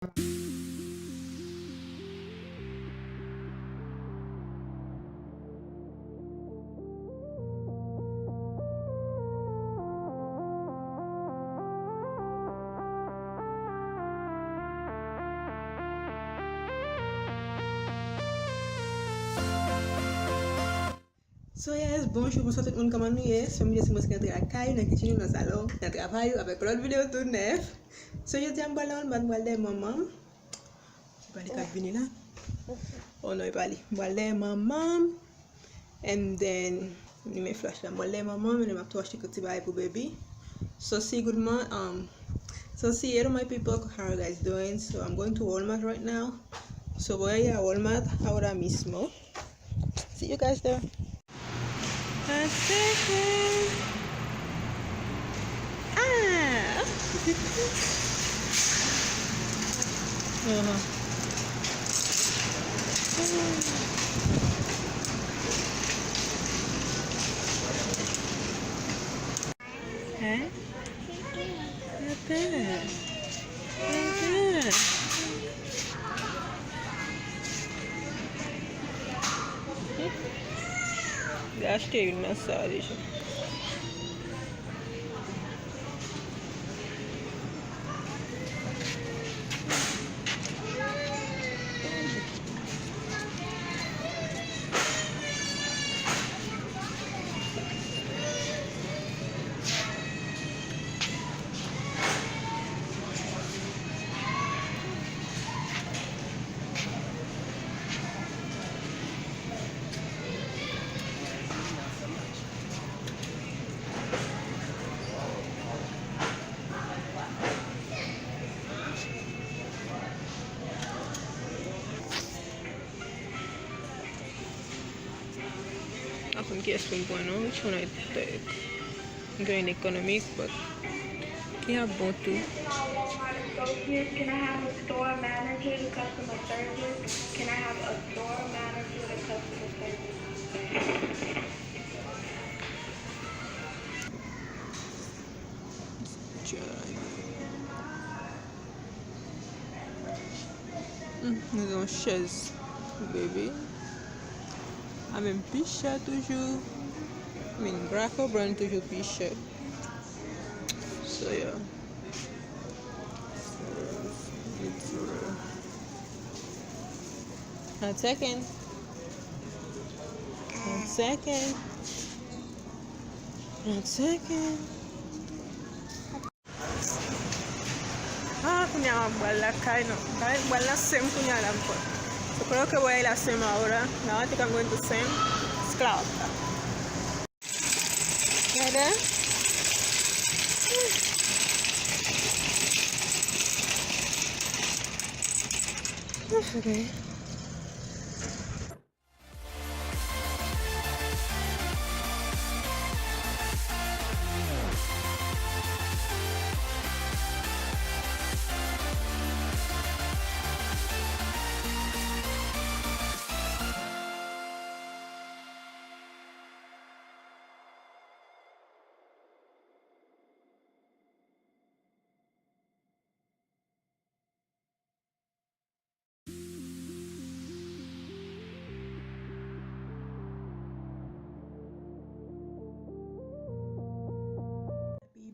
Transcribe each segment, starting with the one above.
So yes, bonjour, bonsoir tout le monde, comment nous est? Je suis dans la caille, dans la kitchen, dans le salon, dans le travail, avec l'autre vidéo tout neuf. So je dis à Mbalan, Mbalan, maman. Je parle de quatre vignes là. Oh non, il parle. Mbalan, maman. And then, je me flash là. Mbalan, maman, je me touche que tu vas pour baby. So see, good morning. So see, hello my people, how are you guys doing? So I'm going to Walmart right now. So voy a Walmart ahora mismo. See you guys there. A second. Ah. Huh? Not bad. Not bad. Gastei une massage. I think yes, been going on. Which one I take? I'm going economic, but yeah, both too. Can I have a store manager to customer service? Can I have a store manager to customer service? Nous avons chaise, baby. I'm in picha toujours. I mean, Braco Brown toujours picha. So yeah. One second. One second. One second. Ah, kunyama bala kaino. Bala sem kunyala mpo. So creo que voy a ir a sem ahora. Now I think I'm going to sem. Sclava. ¿Verdad? Okay.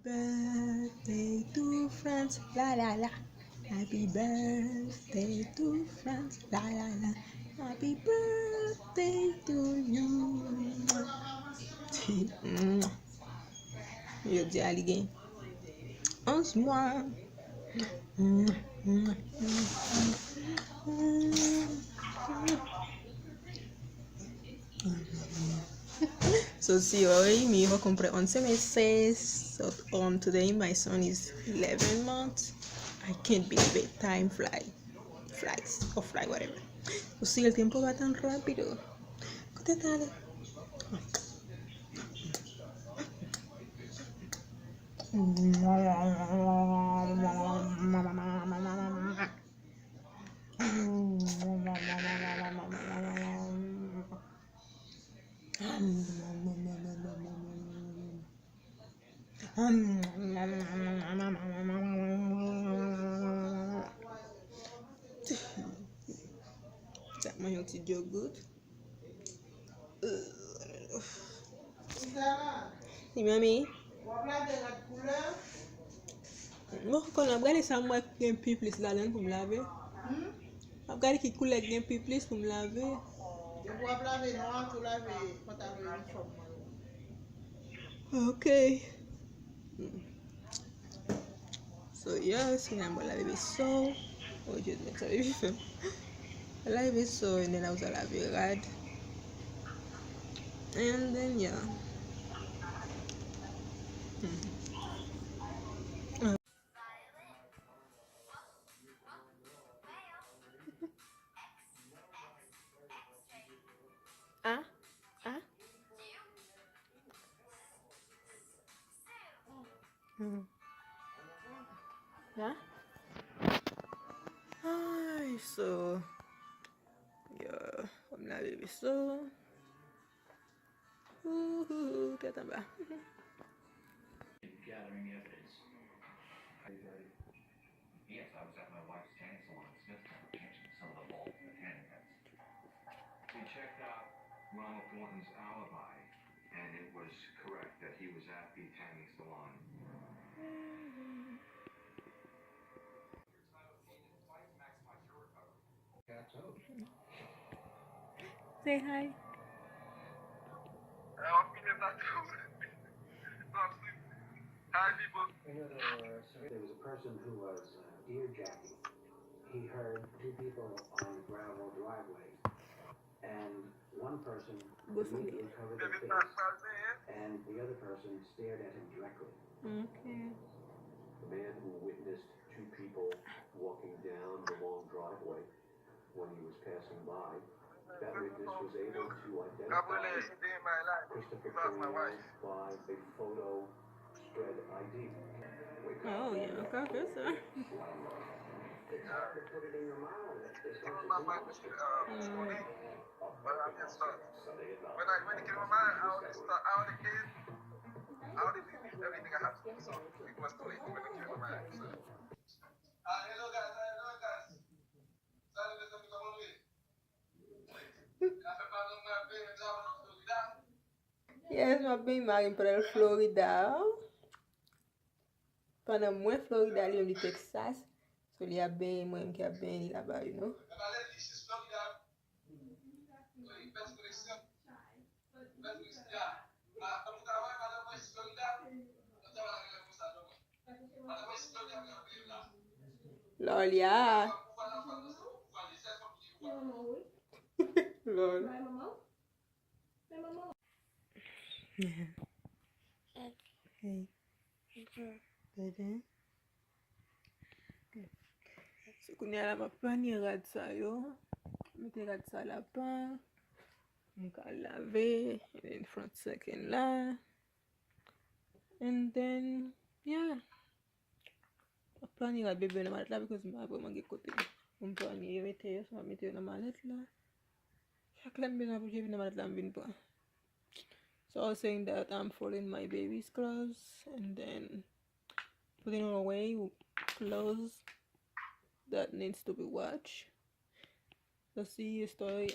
Birthday to France, la la la. Happy birthday to France, la la la. Happy birthday to you. Yo dis à l'iguin. 11 mois. So see, hoy mi hijo compré 11 meses. So today my son is 11 months. I can't believe it. Time flies or fly whatever. So see, el tiempo va tan rápido. ¿Qué tal? Manger un petit yogurt. Si mami. Bon, kon ap gade sa mwen gen pi plis la den pou m lave. Ap gade ki koulek gen pi plis pou m lave. Wap lave nou, tou lave pantalon uniform. Ok. So yes, I'm gonna lave beso. Oh Dieu, mais ça va vite. Lave beso and then I was lave rad. And then yeah. Ah? Ah? Yeah? Ay, so yeah, I'm lave beso. Teta ba. Gathering evidence. Yes, I was at my wife's tanning salon in Smithtown, changing some of the bulk in the tanning beds. We checked out Ronald Thornton's alibi, and it was correct that he was at the tanning salon. Say hi. Hi, people. There was a person who was Dear Jackie. He heard two people on the gravel driveway, and one person immediately covered their face, and the other person stared at him directly. Okay. The man who witnessed two people walking down the long driveway when he was passing by, that witness was able to identify Christopher Cornell by a photo spread ID. Oh yeah, professor. It's hard to put it in your mouth. When it came to my mind, I already did everything I have to do, so it was too late when it came to my mind. So. Hello guys. Salut les amis, comment vous allez? Ça fait pas longtemps que je suis en Florida. Yes, mwen ben marim para Florida. Pana mwen Florida li yon di Texas. So li a ben mwen ki a ben li la ba, you know. This is Florida. So you best connection. Kamu tahu pada West Florida? Pada West Florida nggak bilang. Lol, yeah. Lol. Yeah. Hey. Bede. So kunya la mapan ni rad sa yo. Mete rad sa la pan. Mka lave. And then front second la. And then, yeah. Plan ni rad bebe na malet la because ma apre mange kote. Plan ni mete yo. So mete yo na malet la. Chaque lem ben apre na malet la mbin pa. So I was saying that I'm folding my baby's clothes and then putting away clothes that needs to be washed. Así estoy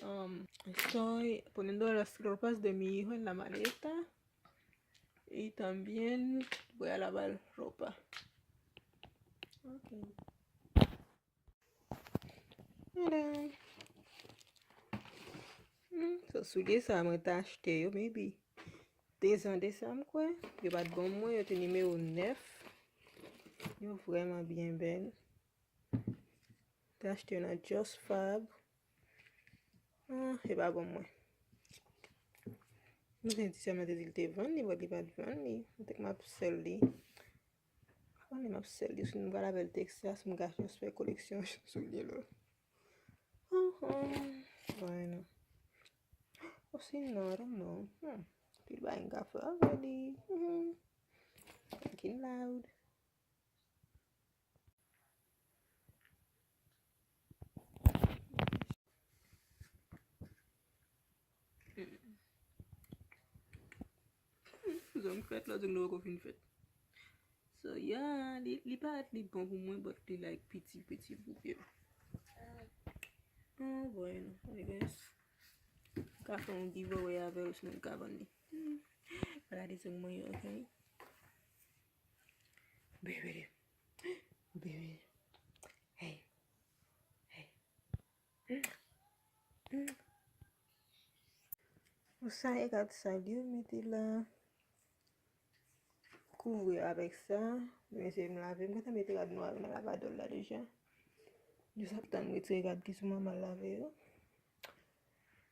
poniendo las ropas de mi hijo en la maleta y también voy a lavar ropa. Okay. So soulier ça m'a acheté yo maybe 2 ans décembre quoi. Yo pas de bon moi yo te numéro 9. Yo vraiment bien belle. T'ai acheté une Just Fab. C'est pas bon moi. Nous avons dit ça m'a dit te vendre, il va pas de vendre ni. Peut-être m'a sell li. On m'a sell li, nous va laver le Texas, me gâcher une collection soulier là. Bueno. Oh, si no, I don't know. People buying gaffer already. Thinking loud. Zon fèt la, zon nou ko fin fèt. So yeah, li pa at li bon pou mwen, but li like piti boup yo. Oh, bueno, I guess. Ka fè un giveaway avè ou moun ka vandi. Regardez ce moyen, ok? Baby. Baby. Hey. Hey. Ou sa e kat sa liyo mette la. Couvrir avec ça. Je vais essayer de me laver. Je vais mettre le noir dans la lavadole là déjà. Je vais attendre de regarder qui sont mal lavé.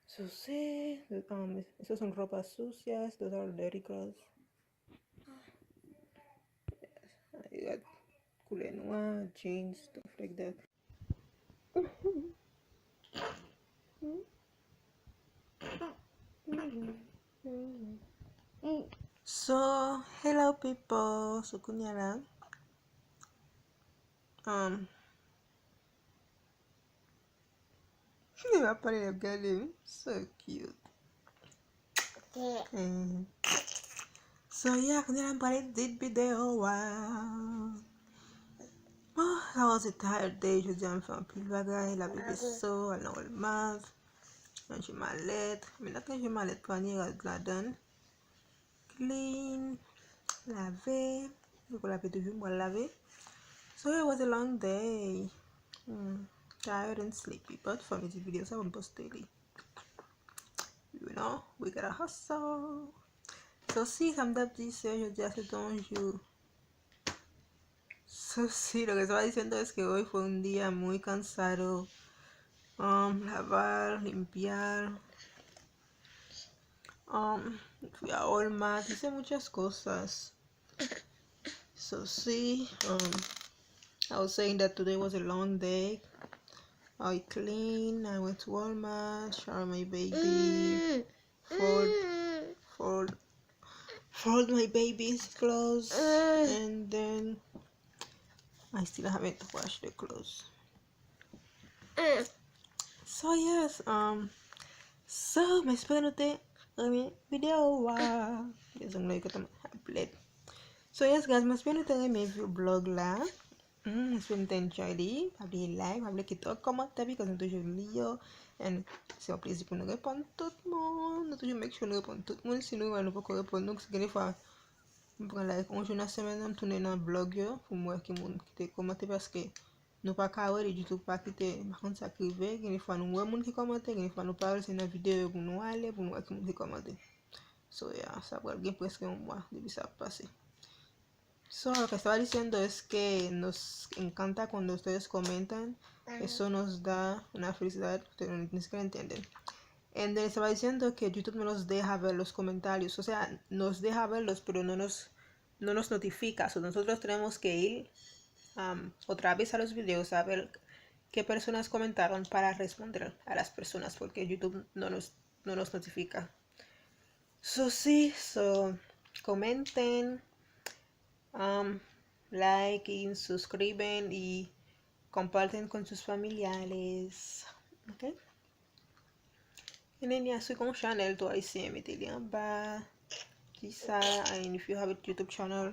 So c'est esos son ropas sucias, those are dirty clothes. You got couleur noir, jeans, stuff like that. So, hello people. So kunya lang. They were putting a girl so cute. So yeah, kunya lang pala did video. Wow. Oh, that was a tired day. Je dis enfin plus bagay, la bébé so, elle n'a pas le mal. J'ai malette. Mais là, quand j'ai malette, quand il y la donne. Clean. Laver. Donc, on laver toujours, moi laver. So it was a long day. Tired and sleepy. But for me, the videos I won't post daily. You know, we gotta hustle. So si, ça me tape dice, je dis à cet jour. So sí, lo que estaba diciendo es que hoy fue un día muy cansado. Lavar, limpiar. Fui a Walmart, hice muchas cosas. So sí, I was saying that today was a long day. I cleaned, I went to Walmart, showered my baby, fold my baby's clothes, and then I still haven't washed the clothes. So yes, so me espero te mi video. Yes, I'm like upload. So yes guys, me espero te mi vlog la. Espero te enjoy probably like, probably quitter commenter because I'm toujours lire and c'est un plaisir pour nous répondre tout le monde. Nous toujours make sure nous répondre tout le monde, sinon on ne peut pas répondre. Donc c'est des fois je prends like un jour dans la semaine, je tourne dans le blog pour moi qui monde qui te commenter parce que nous pas carré du tout pas quitter par contre ça privé, des fois nous monde qui commenter, des fois nous parler c'est une vidéo pour nous aller pour nous qui monde qui commenter. So yeah, ça va bien presque un mois depuis ça passé. So, lo que estaba diciendo es que nos encanta cuando ustedes comentan. Eso nos da una felicidad, ustedes ni siquiera entienden. Y estaba diciendo que YouTube no nos deja ver los comentarios. O sea, nos deja verlos, pero no nos notifica. So, nosotros tenemos que ir otra vez a los videos a ver qué personas comentaron para responder a las personas, porque YouTube no nos notifica. So, sí, comenten. Like, suscriben y comparten con sus familiares. Okay? And then yeah, so con channel to I see me ba Kisa, and if you have a YouTube channel,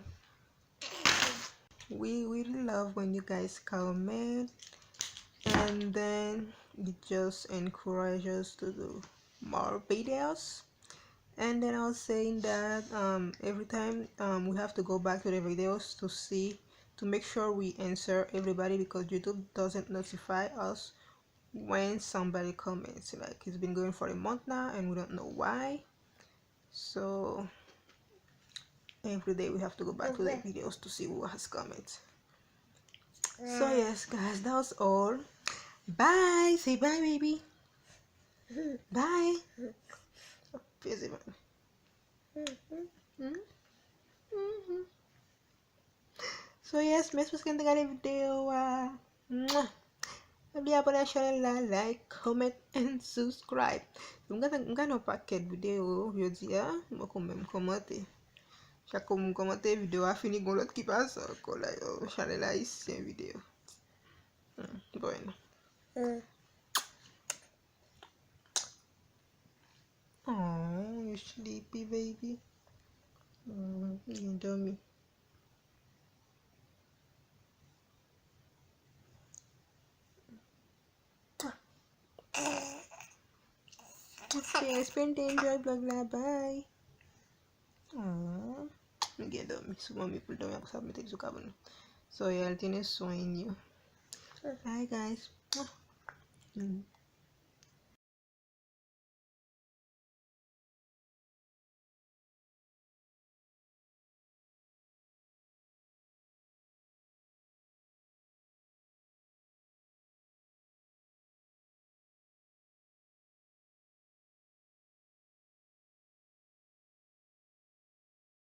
we really love when you guys comment, and then it just encourages us to do more videos. And then I was saying that every time we have to go back to the videos to make sure we answer everybody, because YouTube doesn't notify us when somebody comments. Like it's been going for a month now and we don't know why. So every day we have to go back to the videos to see who has commented. So yes guys, that was all. Bye. Say bye baby. Bye. Busy man. So yes, me espero que tengan el video. Olvidar para deixar like, comment and subscribe. Nunca no paquete video eu dia, vou comentar. Já como comentar video a fini com outro que passa, cola eu chale lá esse vídeo. Bueno. Oh, you sleepy baby. You dummy. Okay, espero que enjoy vlog la. Bye. Miguel dormi. Su mami pul dormi aku sabi metek suka bunu. So, ya tiene sueño. Bye guys.